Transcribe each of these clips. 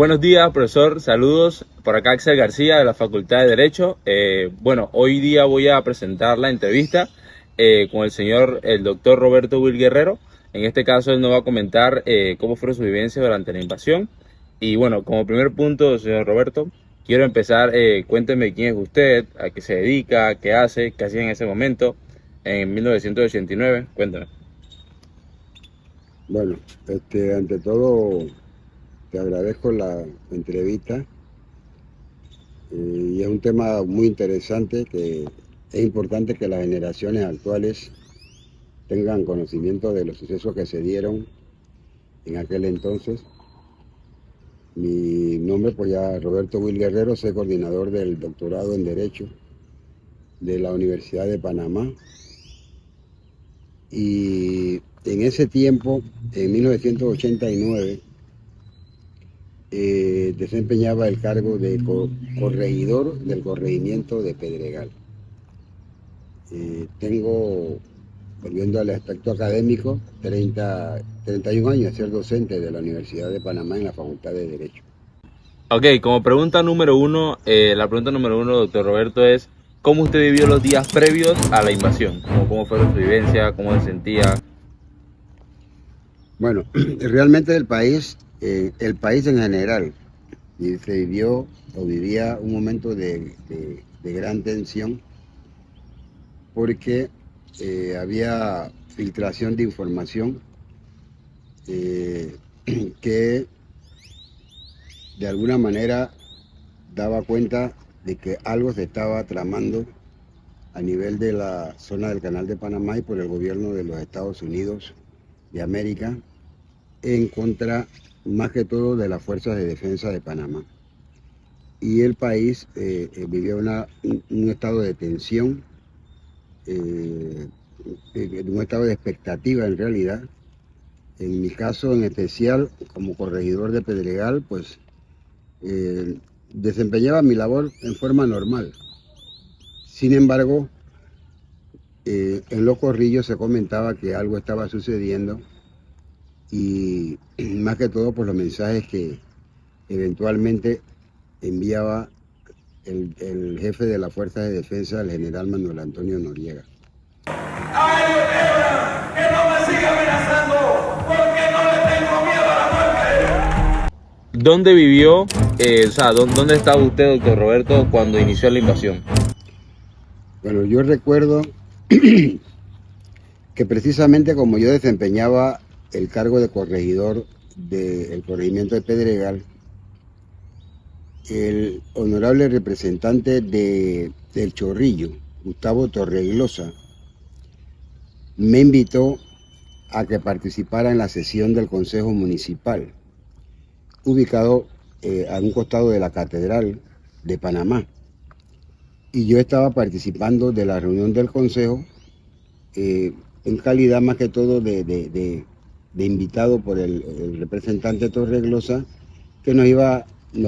Buenos días, profesor. Saludos. Por acá Axel García de la Facultad de Derecho. Hoy día voy a presentar la entrevista con el doctor Roberto Will Guerrero. En este caso, él nos va a comentar cómo fueron sus vivencias durante la invasión. Y bueno, como primer punto, señor Roberto, quiero empezar. Cuénteme quién es usted, a qué se dedica, qué hace, qué hacía en ese momento, en 1989. Cuénteme. Bueno, ante todo te agradezco la entrevista y es un tema muy interesante que es importante que las generaciones actuales tengan conocimiento de los sucesos que se dieron en aquel entonces. Mi nombre pues ya Roberto Will Guerrero, soy coordinador del doctorado en Derecho de la Universidad de Panamá y en ese tiempo, en 1989, desempeñaba el cargo de corregidor del corregimiento de Pedregal. Tengo, volviendo al aspecto académico, 31 años de ser docente de la Universidad de Panamá en la Facultad de Derecho. Ok, como pregunta número uno, la pregunta número uno, doctor Roberto, es ¿cómo usted vivió los días previos a la invasión? ¿Cómo fue su vivencia? ¿Cómo se sentía? Bueno, realmente el país en general, se vivió o vivía un momento de gran tensión porque había filtración de información eh, que de alguna manera daba cuenta de que algo se estaba tramando a nivel de la zona del Canal de Panamá y por el gobierno de los Estados Unidos de América en contra más que todo de las fuerzas de defensa de Panamá. Y el país vivió un estado de tensión, eh, un estado de expectativa en realidad. En mi caso en especial, como corregidor de Pedregal, pues eh, desempeñaba mi labor en forma normal. Sin embargo, en Los Corrillos se comentaba que algo estaba sucediendo y más que todo por los mensajes que eventualmente enviaba el jefe de la Fuerza de Defensa, el general Manuel Antonio Noriega. ¡Ay, que no me siga amenazando! Porque no le tengo miedo a la muerte. ¿Dónde vivió, dónde estaba usted, doctor Roberto, cuando inició la invasión? Bueno, yo recuerdo que precisamente como yo desempeñaba el cargo de corregidor del corregimiento de Pedregal, el honorable representante del Chorrillo, Gustavo Torreglosa, me invitó a que participara en la sesión del Consejo Municipal, ubicado a un costado de la Catedral de Panamá. Y yo estaba participando de la reunión del Consejo en calidad más que todo de invitado por el representante Torreglosa, que nos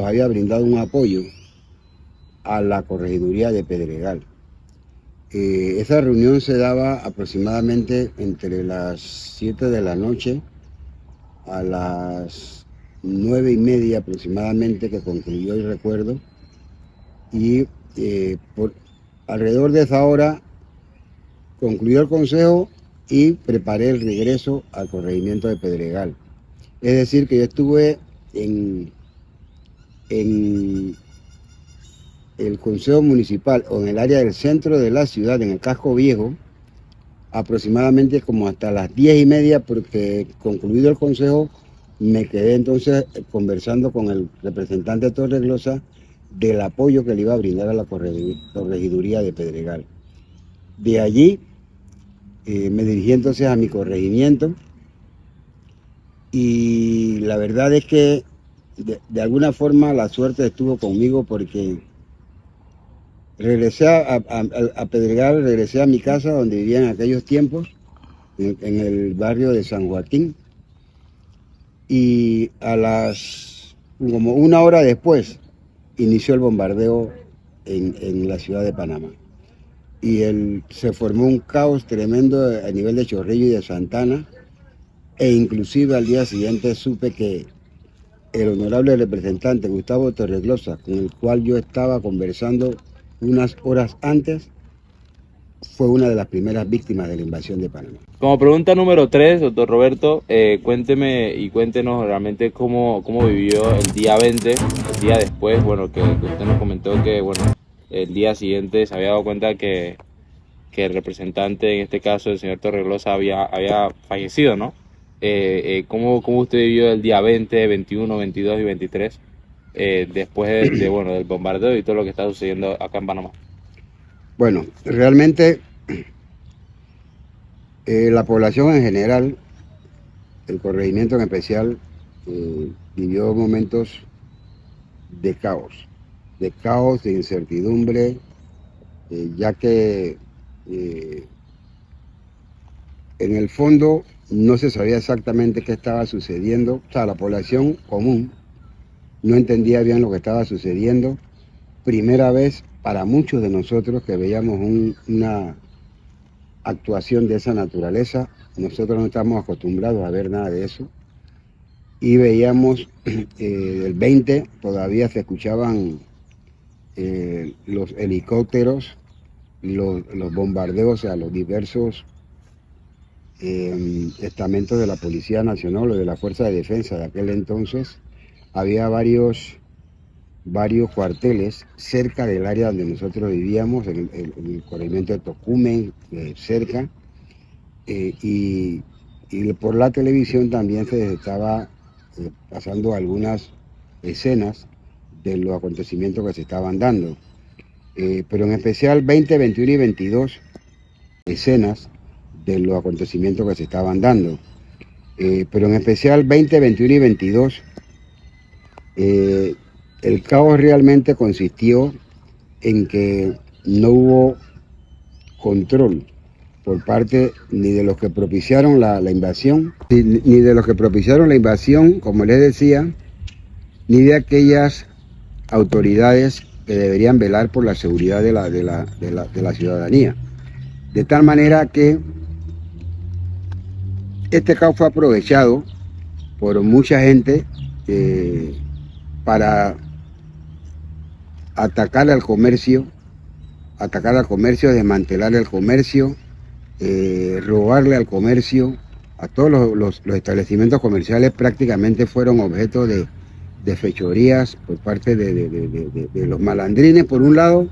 había brindado un apoyo a la corregiduría de Pedregal. Esa reunión se daba aproximadamente entre las 7 de la noche a las 9:30 aproximadamente, que concluyó el recuerdo, y por alrededor de esa hora concluyó el consejo y preparé el regreso al corregimiento de Pedregal. Es decir, que yo estuve en el consejo municipal o en el área del centro de la ciudad, en el casco viejo, aproximadamente como hasta las 10:30, porque concluido el consejo me quedé entonces conversando con el representante Torreglosa del apoyo que le iba a brindar a la corregiduría de Pedregal. De allí me dirigí entonces a mi corregimiento y la verdad es que de alguna forma la suerte estuvo conmigo porque regresé a Pedregal, regresé a mi casa donde vivía en aquellos tiempos, en el barrio de San Joaquín, y como una hora después inició el bombardeo en la ciudad de Panamá. Y se formó un caos tremendo a nivel de Chorrillo y de Santana, e inclusive al día siguiente supe que el honorable representante Gustavo Torreglosa, con el cual yo estaba conversando unas horas antes, fue una de las primeras víctimas de la invasión de Panamá. Como pregunta número 3, doctor Roberto, cuénteme y cuéntenos realmente cómo vivió el día 20, el día después, bueno, que usted nos comentó que, bueno, el día siguiente se había dado cuenta que el representante, en este caso el señor Torreglosa, había fallecido, ¿no? ¿Cómo usted vivió el día 20, 21, 22 y 23 después bueno, del bombardeo y todo lo que está sucediendo acá en Panamá? Bueno, realmente la población en general, el corregimiento en especial, vivió momentos de caos, de incertidumbre, ya que en el fondo no se sabía exactamente qué estaba sucediendo. O sea, la población común no entendía bien lo que estaba sucediendo. Primera vez para muchos de nosotros que veíamos una actuación de esa naturaleza. Nosotros no estamos acostumbrados a ver nada de eso. Y veíamos el 20 todavía se escuchaban los helicópteros, los bombardeos a los diversos estamentos de la Policía Nacional o de la Fuerza de Defensa de aquel entonces. Había varios cuarteles cerca del área donde nosotros vivíamos, en el corregimiento de Tocumen, cerca, y por la televisión también se estaba pasando algunas escenas de los acontecimientos que se estaban dando. Pero en especial 20, 21 y 22 escenas de los acontecimientos que se estaban dando. Pero en especial 20, 21 y 22, el caos realmente consistió en que no hubo control por parte ni de los que propiciaron la invasión, ni de los que propiciaron la invasión, como les decía, ni de aquellas autoridades que deberían velar por la seguridad de la ciudadanía. De tal manera que este caos fue aprovechado por mucha gente para atacar al comercio, desmantelar el comercio, robarle al comercio. A todos los establecimientos comerciales prácticamente fueron objeto de fechorías por parte de los malandrines por un lado,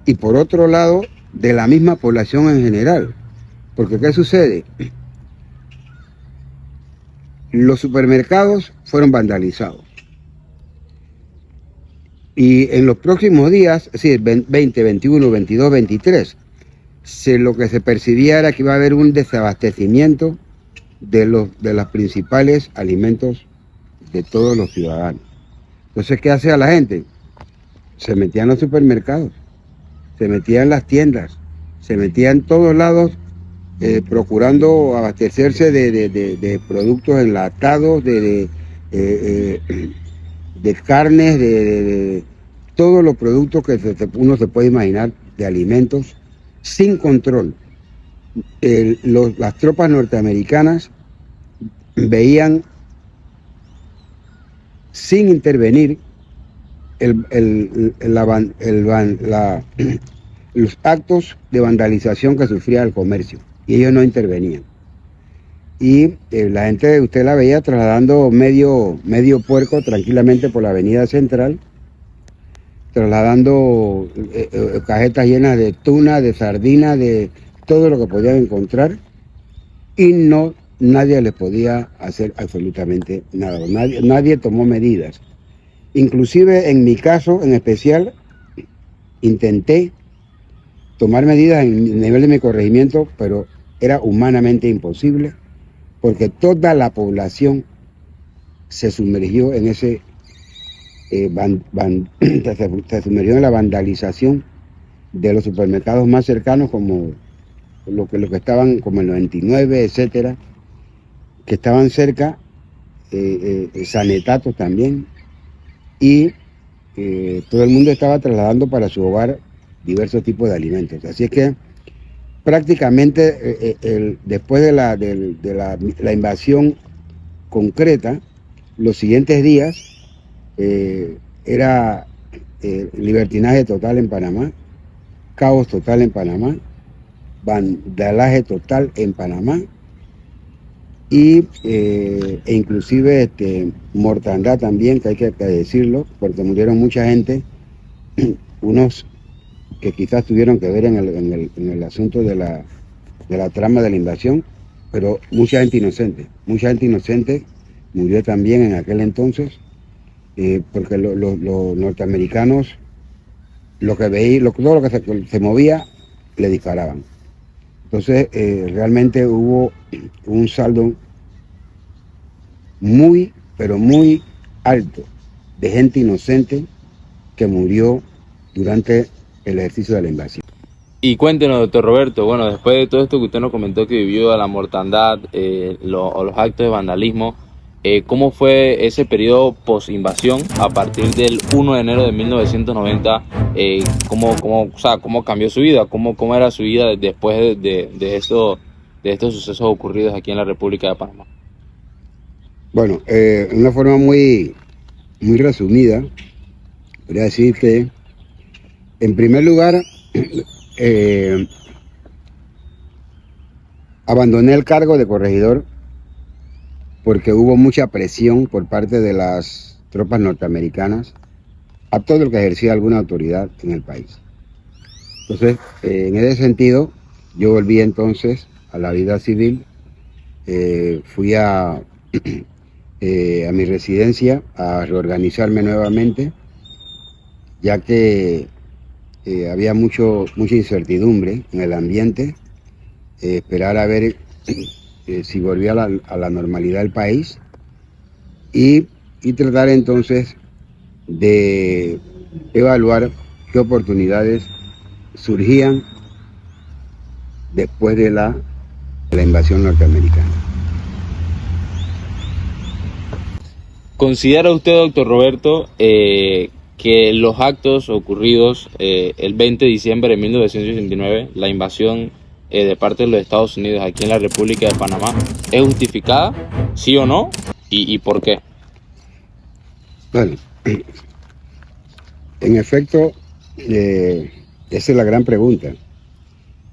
y por otro lado de la misma población en general. Porque ¿qué sucede? Los supermercados fueron vandalizados. Y en los próximos días, es decir, 20, 21, 22, 23, lo que se percibía era que iba a haber un desabastecimiento de los principales alimentos de todos los ciudadanos. Entonces, ¿qué hacía la gente? Se metía en los supermercados, se metía en las tiendas, se metía en todos lados, procurando abastecerse de productos enlatados, de carnes, de todos los productos que uno se puede imaginar, de alimentos, sin control. Las tropas norteamericanas veían sin intervenir los actos de vandalización que sufría el comercio, y ellos no intervenían. Y la gente, usted la veía trasladando medio puerco tranquilamente por la avenida central, trasladando cajetas llenas de tuna, de sardina, de todo lo que podían encontrar, y nadie les podía hacer absolutamente nada. Nadie tomó medidas. Inclusive en mi caso en especial, intenté tomar medidas en el nivel de mi corregimiento, pero era humanamente imposible, porque toda la población se sumergió en ese se sumergió en la vandalización de los supermercados más cercanos, como los que estaban, como el 99, etcétera, que estaban cerca, Sanetatos también, y todo el mundo estaba trasladando para su hogar diversos tipos de alimentos. Así es que prácticamente después de la invasión concreta, los siguientes días era libertinaje total en Panamá, caos total en Panamá, vandalaje total en Panamá e inclusive mortandad también, que hay que decirlo, porque murieron mucha gente, unos que quizás tuvieron que ver en el asunto de la trama de la invasión, pero mucha gente inocente murió también en aquel entonces, porque los norteamericanos, lo que veía, todo lo que se movía, le disparaban. Entonces, realmente hubo un saldo muy, pero muy alto de gente inocente que murió durante el ejercicio de la invasión. Y cuéntenos, doctor Roberto, bueno, después de todo esto que usted nos comentó que vivió a la mortandad, los actos de vandalismo, ¿cómo fue ese periodo post-invasión a partir del 1 de enero de 1990? ¿Cómo cambió su vida? ¿Cómo era su vida después de estos sucesos ocurridos aquí en la República de Panamá? Bueno, de una forma muy resumida, podría decir que, en primer lugar, abandoné el cargo de corregidor porque hubo mucha presión por parte de las tropas norteamericanas a todo el que ejercía alguna autoridad en el país. Entonces, en ese sentido, yo volví entonces a la vida civil, fui a mi residencia a reorganizarme nuevamente, ya que había mucha incertidumbre en el ambiente, esperar a ver si volvía a la normalidad del país y tratar entonces de evaluar qué oportunidades surgían después de la invasión norteamericana. ¿Considera usted, doctor Roberto, que los actos ocurridos el 20 de diciembre de 1969, la invasión de parte de los Estados Unidos aquí en la República de Panamá, es justificada, sí o no, y por qué? Bueno, en efecto, esa es la gran pregunta.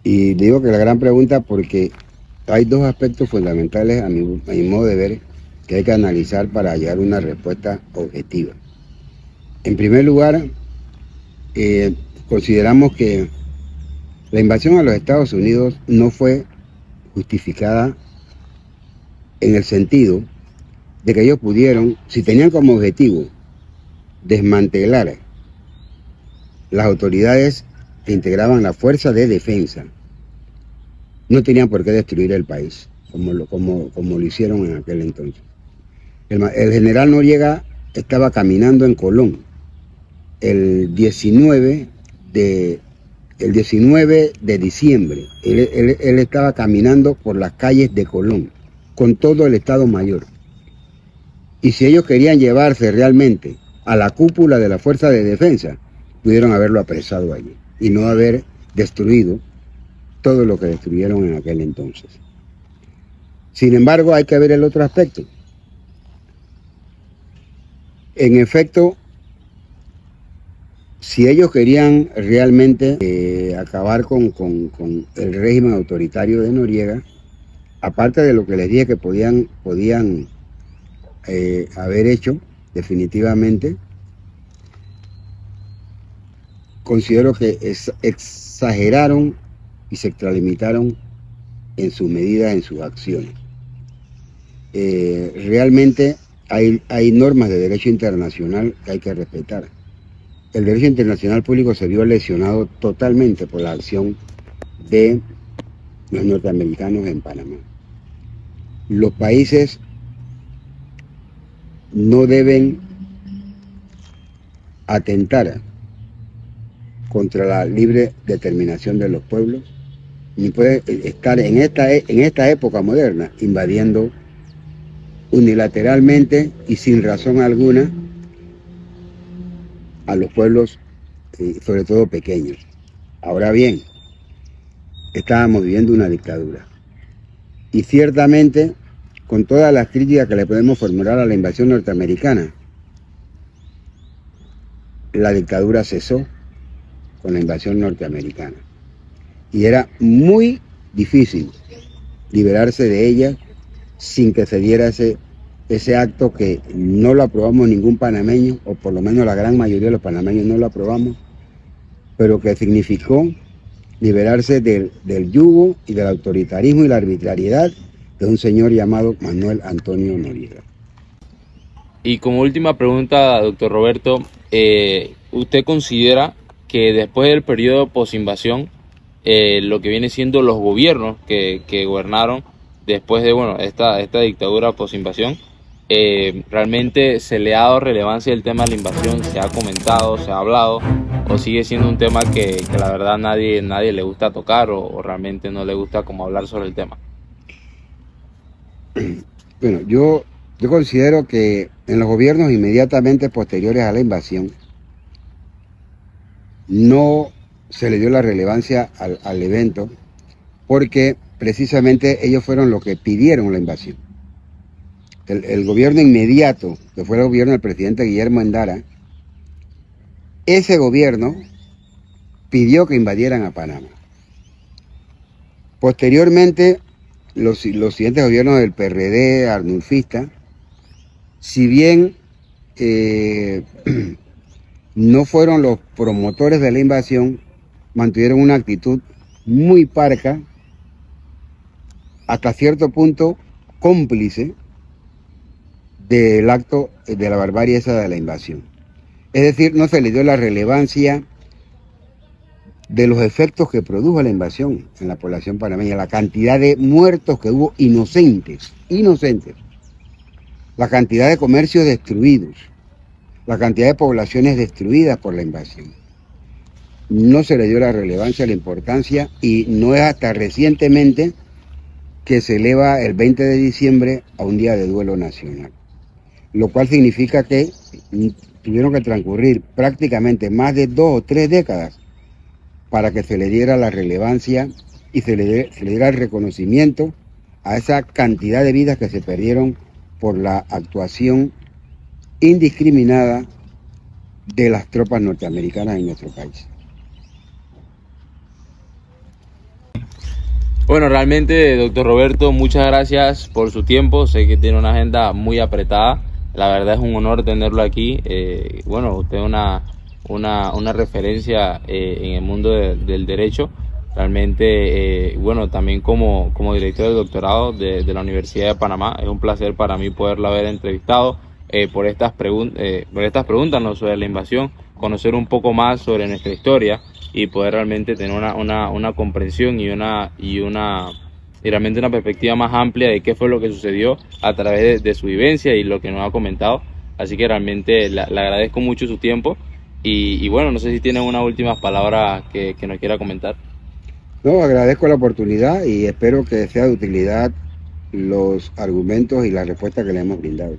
Y digo que la gran pregunta porque hay dos aspectos fundamentales a mi modo de ver que hay que analizar para llegar a una respuesta objetiva. En primer lugar, consideramos que la invasión a los Estados Unidos no fue justificada en el sentido de que ellos pudieron, si tenían como objetivo desmantelar las autoridades que integraban la fuerza de defensa, no tenían por qué destruir el país, como lo hicieron en aquel entonces. El general Noriega estaba caminando en Colón el 19 de diciembre. Él estaba caminando por las calles de Colón con todo el Estado Mayor. Y si ellos querían llevarse realmente a la cúpula de la Fuerza de Defensa, pudieron haberlo apresado allí y no haber destruido todo lo que destruyeron en aquel entonces. Sin embargo, hay que ver el otro aspecto. En efecto, si ellos querían realmente acabar con el régimen autoritario de Noriega, aparte de lo que les dije que podían haber hecho definitivamente, considero que exageraron y se extralimitaron en sus medidas, en sus acciones. Realmente hay normas de derecho internacional que hay que respetar. El derecho internacional público se vio lesionado totalmente por la acción de los norteamericanos en Panamá. Los países no deben atentar contra la libre determinación de los pueblos, ni puede estar en esta época moderna invadiendo unilateralmente y sin razón alguna a los pueblos, sobre todo pequeños. Ahora bien, estábamos viviendo una dictadura y ciertamente con todas las críticas que le podemos formular a la invasión norteamericana, la dictadura cesó con la invasión norteamericana. Y era muy difícil liberarse de ella sin que se diera ese acto que no lo aprobamos ningún panameño, o por lo menos la gran mayoría de los panameños no lo aprobamos, pero que significó liberarse del yugo y del autoritarismo y la arbitrariedad de un señor llamado Manuel Antonio Noriega. Y como última pregunta, doctor Roberto, ¿usted considera que después del periodo posinvasión, lo que viene siendo los gobiernos que gobernaron después de esta dictadura posinvasión, realmente se le ha dado relevancia el tema de la invasión, se ha comentado, se ha hablado, o sigue siendo un tema que la verdad nadie le gusta tocar o realmente no le gusta como hablar sobre el tema? Bueno, yo considero que en los gobiernos inmediatamente posteriores a la invasión no se le dio la relevancia al evento porque precisamente ellos fueron los que pidieron la invasión. El gobierno inmediato, que fue el gobierno del presidente Guillermo Endara, ese gobierno pidió que invadieran a Panamá. Posteriormente, los siguientes gobiernos del PRD, arnulfista, si bien no fueron los promotores de la invasión, mantuvieron una actitud muy parca, hasta cierto punto cómplice del acto de la barbarie esa de la invasión. Es decir, no se le dio la relevancia de los efectos que produjo la invasión en la población panameña, la cantidad de muertos que hubo inocentes, la cantidad de comercios destruidos, la cantidad de poblaciones destruidas por la invasión. No se le dio la relevancia, la importancia, y no es hasta recientemente que se eleva el 20 de diciembre a un día de duelo nacional, lo cual significa que tuvieron que transcurrir prácticamente más de 2 o 3 décadas para que se le diera la relevancia y se le diera el reconocimiento a esa cantidad de vidas que se perdieron por la actuación indiscriminada de las tropas norteamericanas en nuestro país. Bueno, realmente, doctor Roberto, muchas gracias por su tiempo. Sé que tiene una agenda muy apretada. La verdad es un honor tenerlo aquí. Usted es una referencia en el mundo del derecho. Realmente, también como director de doctorado de la Universidad de Panamá, es un placer para mí poderla haber entrevistado por estas preguntas, ¿no?, sobre la invasión, conocer un poco más sobre nuestra historia y poder realmente tener una comprensión y realmente una perspectiva más amplia de qué fue lo que sucedió a través de su vivencia y lo que nos ha comentado. Así que realmente le agradezco mucho su tiempo y no sé si tiene unas últimas palabras que nos quiera comentar. No, agradezco la oportunidad y espero que sea de utilidad los argumentos y las respuestas que le hemos brindado.